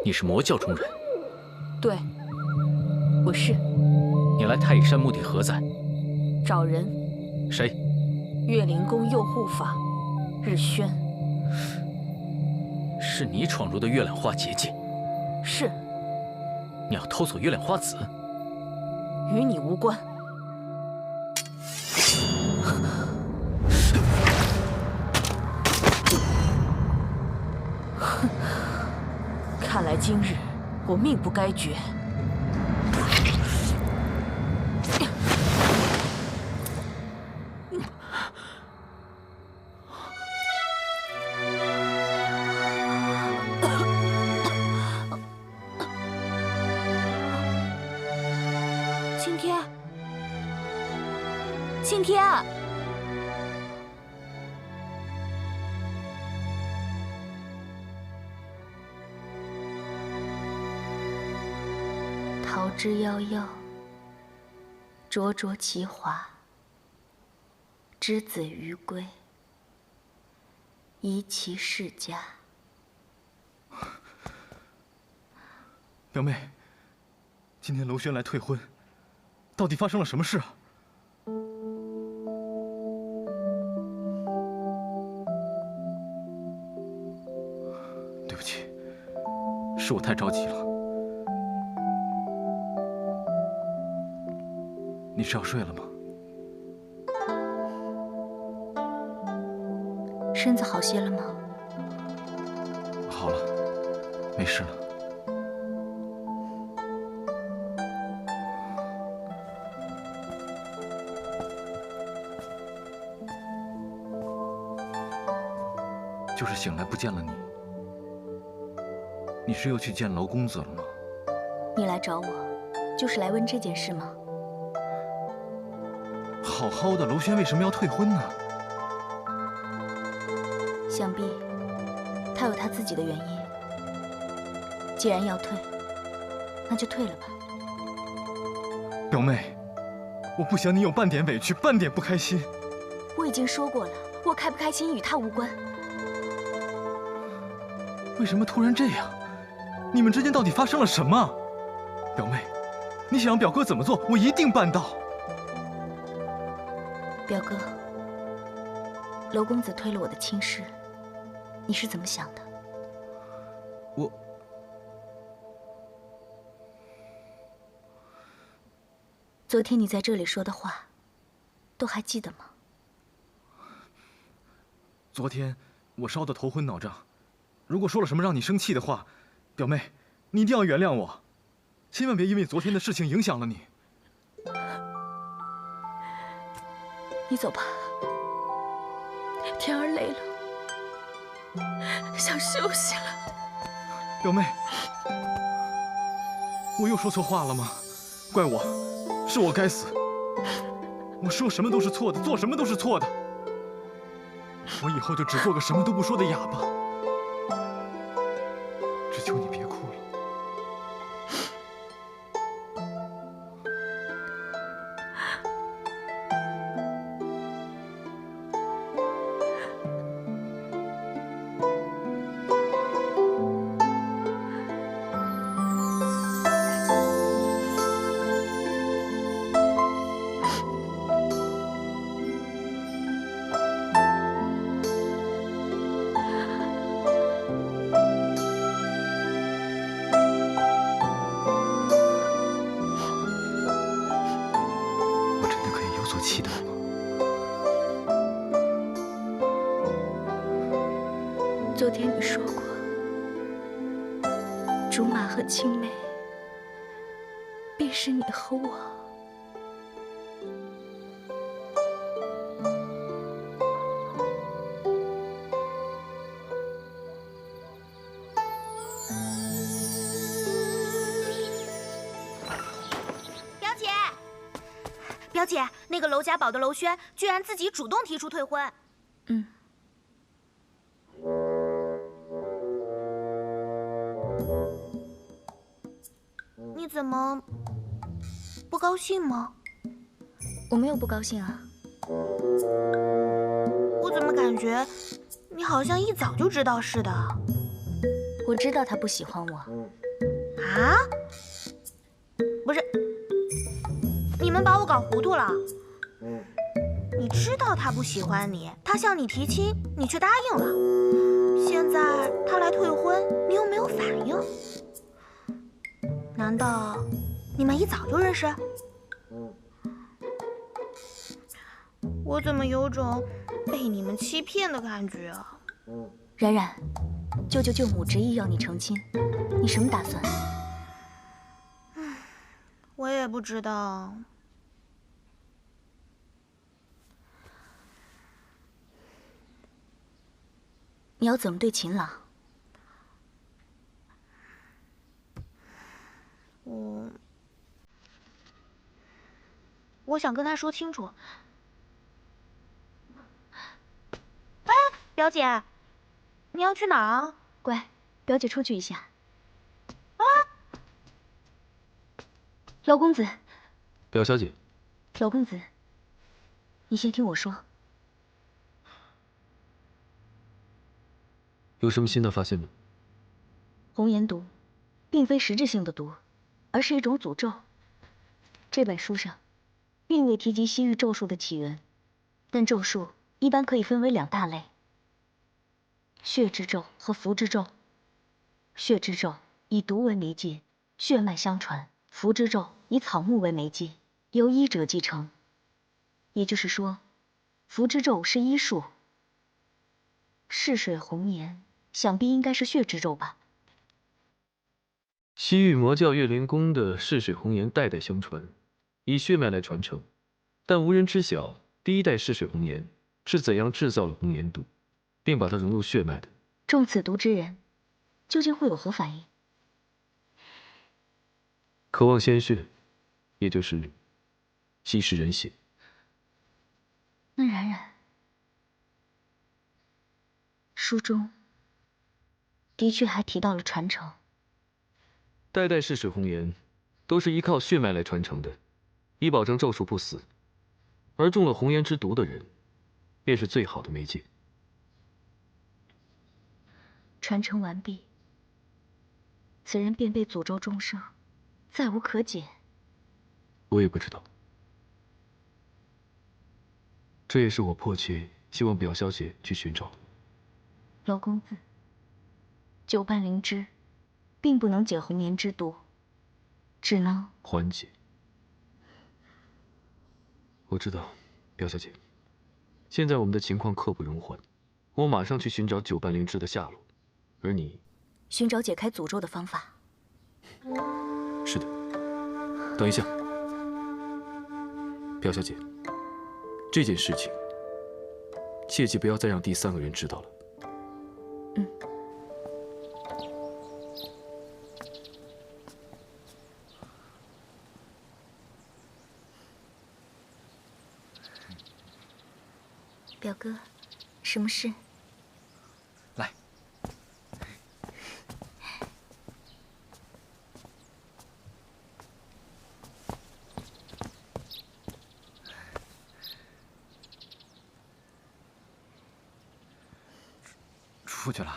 你是魔教中人？对，我是。你来太乙山目的何在？找人。谁？岳灵公右护法日轩。是你闯入的月亮花结界？是。你要偷走月亮花籽？与你无关。看来今日我命不该绝。青天，青天！桃之夭夭，灼灼其华。之子于归，宜其室家。表妹，今天娄轩来退婚，到底发生了什么事啊？对不起，是我太着急了。你是要睡了吗？身子好些了吗？好了，没事了。就是醒来不见了你，你是又去见娄公子了吗？你来找我，就是来问这件事吗？好好的娄轩为什么要退婚呢？想必他有他自己的原因。既然要退，那就退了吧。表妹，我不想你有半点委屈，半点不开心。我已经说过了，我开不开心与他无关。为什么突然这样？你们之间到底发生了什么？表妹，你想让表哥怎么做，我一定办到。表哥，娄公子推了我的亲事，你是怎么想的？昨天你在这里说的话，都还记得吗？昨天我烧得头昏脑胀，如果说了什么让你生气的话，表妹，你一定要原谅我，千万别因为昨天的事情影响了你。你走吧，天儿累了，想休息了。表妹，我又说错话了吗？怪我，是我该死。我说什么都是错的，做什么都是错的。我以后就只做个什么都不说的哑巴。只求你别哭了。期待吗？昨天你说过，竹马和青梅便是你和我。表姐，那个娄家堡的娄轩居然自己主动提出退婚。你怎么不高兴吗？我没有不高兴啊。我怎么感觉你好像一早就知道似的？我知道他不喜欢我。啊？不是，你们把我搞糊涂了。你知道他不喜欢你，他向你提亲，你却答应了。现在他来退婚，你又没有反应。难道你们一早就认识？我怎么有种被你们欺骗的感觉啊？冉冉，舅舅舅母执意要你成亲，你什么打算？我也不知道。你要怎么对秦朗？我想跟他说清楚。哎，表姐，你要去哪儿啊？乖，表姐出去一下。啊！老公子，表小姐，老公子，你先听我说。有什么新的发现吗？红颜毒，并非实质性的毒，而是一种诅咒。这本书上并未提及西域咒术的起源，但咒术一般可以分为2大类：血之咒和符之咒。血之咒以毒为媒介，血脉相传；符之咒以草木为媒介，由医者继承。也就是说，符之咒是医术。逝水红颜，想必应该是血之咒吧。西域魔教月灵宫的逝水红颜代代相传，以血脉来传承，但无人知晓第1代逝水红颜是怎样制造了红颜毒，并把它融入血脉的。中此毒之人，究竟会有何反应？渴望鲜血，也就是吸食人血。那冉冉，书中的确还提到了传承。代代逝水红颜都是依靠血脉来传承的，以保证咒术不死。而中了红颜之毒的人，便是最好的媒介。传承完毕，此人便被诅咒终生，再无可解。我也不知道，这也是我迫切希望表小姐去寻找。老公子，久伴灵芝，并不能解红颜之毒，只能缓解。我知道，表小姐，现在我们的情况刻不容缓，我马上去寻找久伴灵芝的下落，而你寻找解开诅咒的方法。是的。等一下，表小姐，这件事情切记不要再让第3个人知道了。表哥，什么事？来，出去了？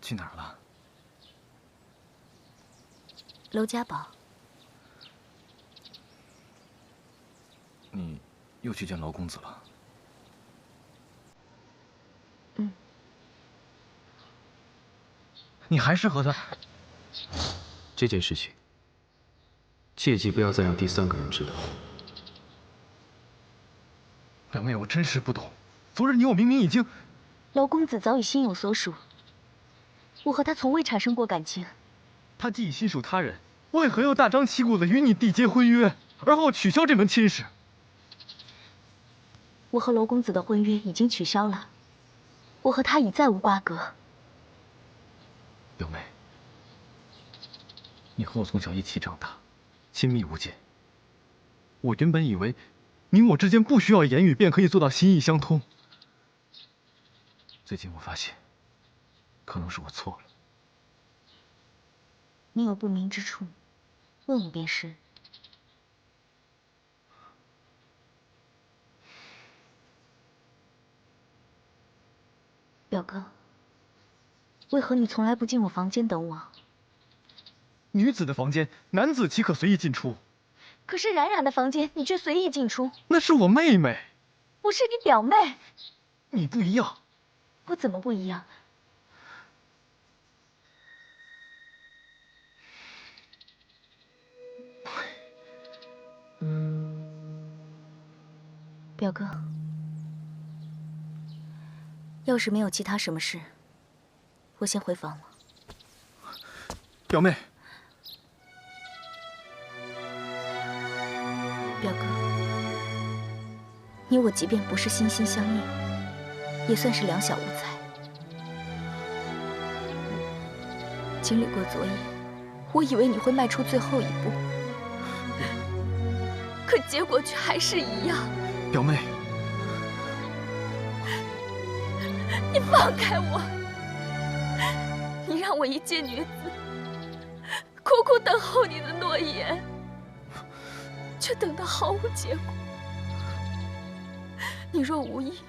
去哪儿了？娄家堡。你又去见娄公子了？你还是和他……这件事情，切记不要再让第3个人知道。表妹，我真是不懂，昨日我明明已经……娄公子早已心有所属，我和他从未产生过感情。他既已心属他人，为何又大张旗鼓的与你缔结婚约，而后取消这门亲事？我和娄公子的婚约已经取消了，我和他已再无瓜葛。表妹，你和我从小一起长大，亲密无间。我原本以为，你我之间不需要言语便可以做到心意相通。最近我发现，可能是我错了。你有不明之处，问我便是。表哥，为何你从来不进我房间等我？女子的房间，男子岂可随意进出？可是冉冉的房间，你却随意进出。那是我妹妹，我是你表妹，你不一样。我怎么不一样？表哥，要是没有其他什么事，我先回房了。表妹，表哥，你我即便不是心心相印，也算是两小无猜。经历过昨夜，我以为你会迈出最后一步，可结果却还是一样。表妹，你放开我！你让我一介女子苦苦等候你的诺言，却等到毫无结果。你若无意，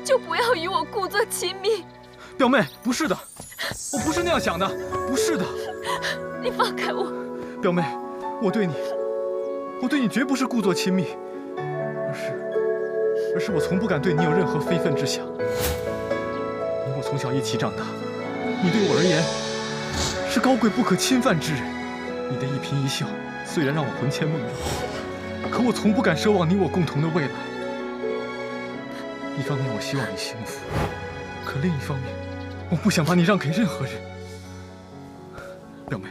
就不要与我故作亲密。表妹，不是的，我不是那样想的，不是的。你放开我！表妹，我对你绝不是故作亲密，而是我从不敢对你有任何非分之想。你我从小一起长大，你对我而言是高贵不可侵犯之人。你的一颦一笑虽然让我魂牵梦绕，可我从不敢奢望你我共同的未来。一方面我希望你幸福，可另一方面我不想把你让给任何人。表妹，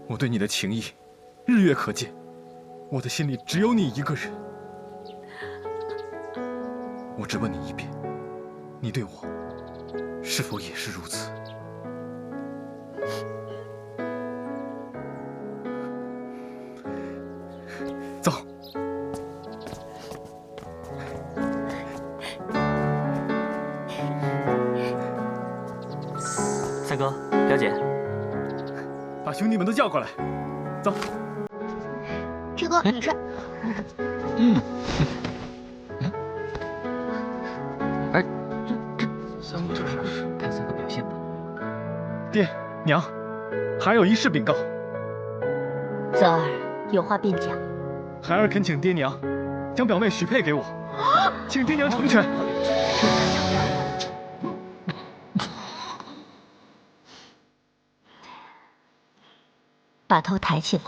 我对你的情谊日月可见，我的心里只有你一个人。我只问你一遍，你对我是否也是如此？走。三哥，表姐，把兄弟们都叫过来，走。这哥，你吃。三哥，这是看三哥表现吧。爹娘，孩儿有一事禀告。泽儿有话便讲。孩儿恳请爹娘将表妹许配给我，请爹娘成全。把头抬起来。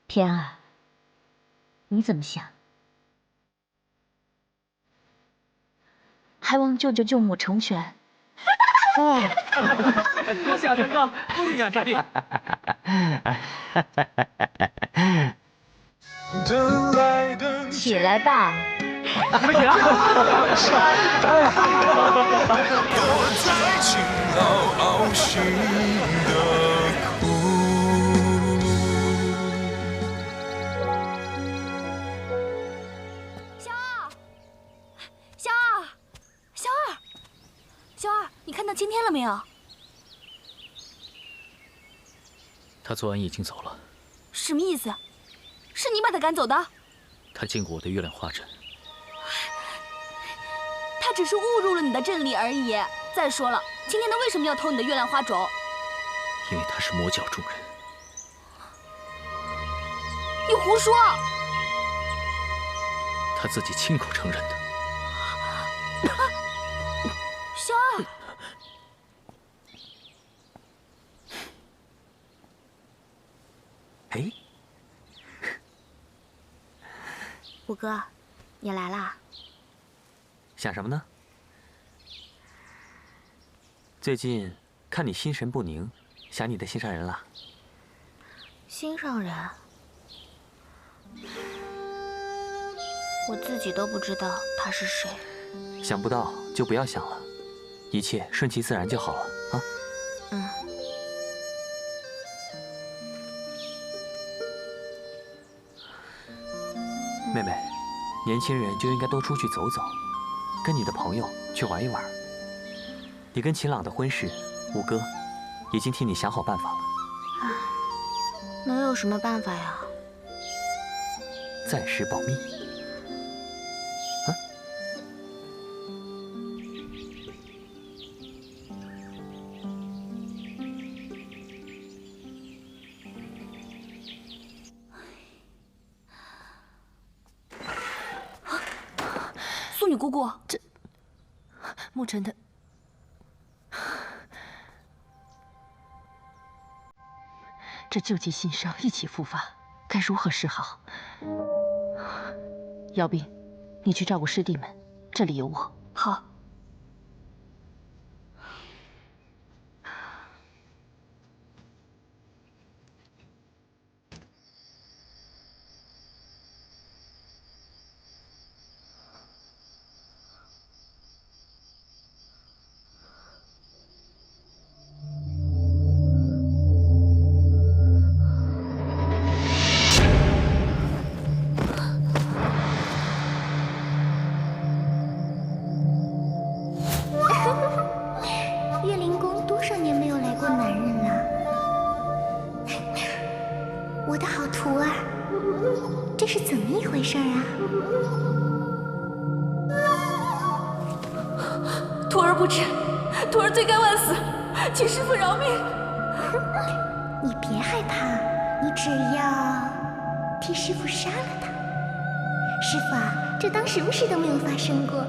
天儿，你怎么想？还望舅舅舅母成全。多谢三哥，恭喜啊，师弟。起来吧。不行。小二，你看到今天了没有？他昨晚已经走了。什么意思？是你把他赶走的？他进过我的月亮花阵。他只是误入了你的阵里而已。再说了，今天他为什么要偷你的月亮花种？因为他是魔教中人。你胡说！他自己亲口承认的。小二，哎，五哥，你来啦？想什么呢？最近看你心神不宁，想你的心上人了。心上人，我自己都不知道他是谁。想不到就不要想了，一切顺其自然就好了啊。嗯。妹妹，年轻人就应该多出去走走，跟你的朋友去玩一玩。你跟秦朗的婚事，五哥已经替你想好办法了。能有什么办法呀？暂时保密。啊？素女姑姑，沐尘的。这旧疾新伤一起复发，该如何是好？姚斌，你去照顾师弟们，这里有我。好。月灵宫多少年没有来过男人了？我的好徒儿，这是怎么一回事啊？徒儿不知，徒儿罪该万死，请师父饶命。你别害怕，你只要替师父杀了他。师父啊，这当什么事都没有发生过。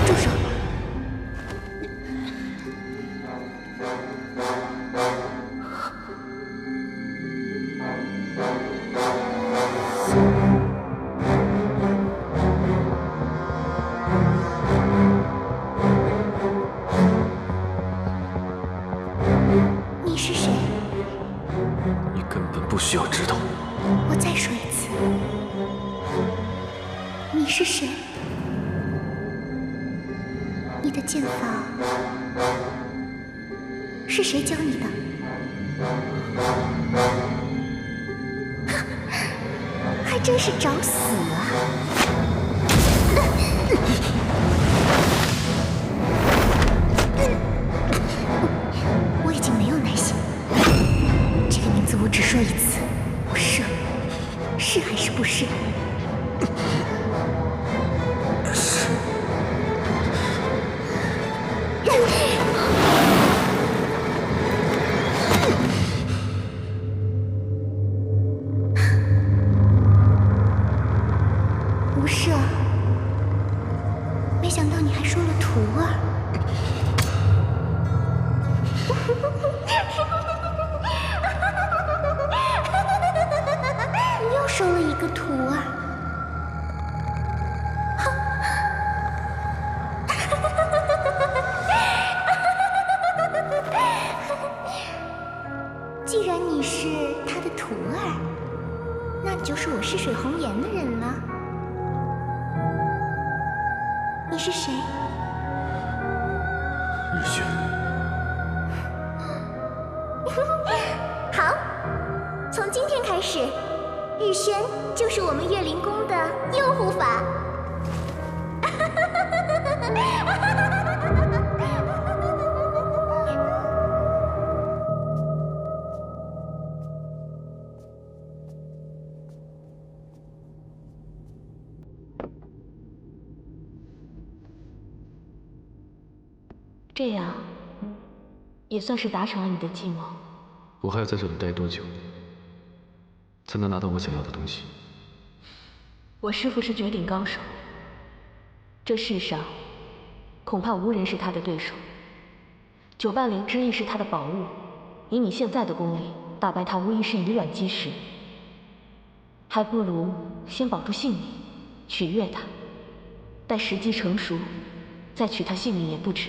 住手！你是谁？你根本不需要知道。我再说一次，你是谁？你的剑法是谁教你的？还真是找死啊！我已经没有耐心，这个名字我只说一次，不是，是还是不是？无赦，没想到你还说了徒儿。你又收了一个徒儿。既然你是他的徒儿，那你就是我逝水红颜的人了。你是谁？日轩，好，从今天开始，日轩就是我们月灵宫的右护法。这样也算是达成了你的计谋。我还要在这里待多久，才能拿到我想要的东西？我师父是绝顶高手，这世上恐怕无人是他的对手。九瓣灵芝亦是他的宝物，以你现在的功力，打败他无疑是以卵击石。还不如先保住性命，取悦他，待时机成熟，再取他性命也不迟。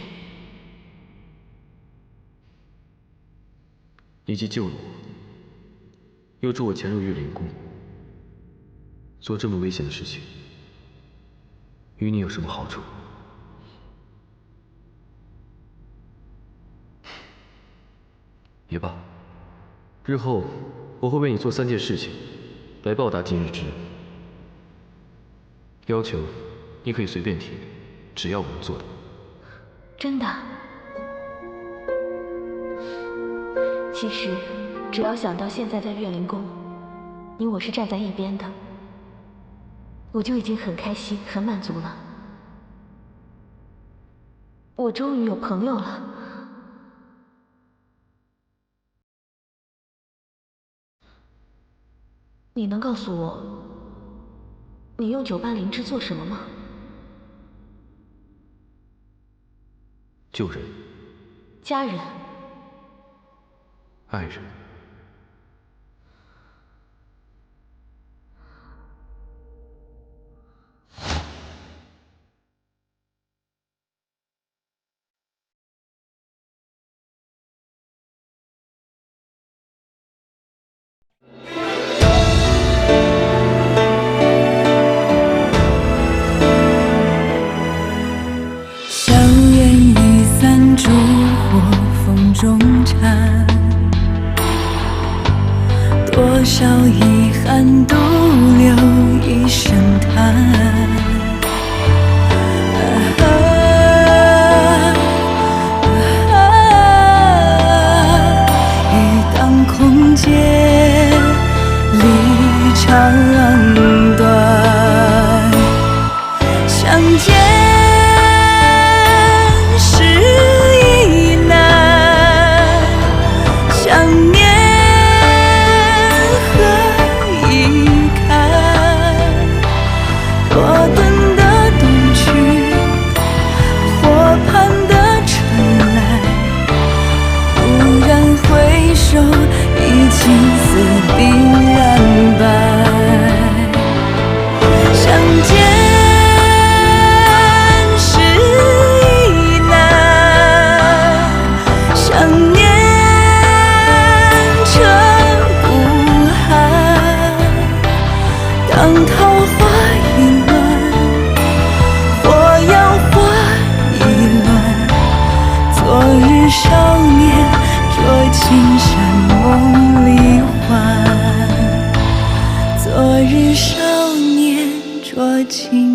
你既救了我，又助我潜入玉灵宫，做这么危险的事情，与你有什么好处？也罢，日后我会为你做3件事情，来报答今日之恩。要求你可以随便提，只要我能做到。真的？其实，只要想到现在在岳灵宫，你我是站在一边的，我就已经很开心、很满足了。我终于有朋友了。你能告诉我，你用980灵芝做什么吗？救人、家人、爱人。硝烟已散，烛火风中缠，多少遗憾独留一声叹。雨当空阶，离长短，相见青丝鬓染白，相见时已难，想念成孤寒。当桃花已乱，火药花已乱，昨日少年着青山梦里还，昨日少年着青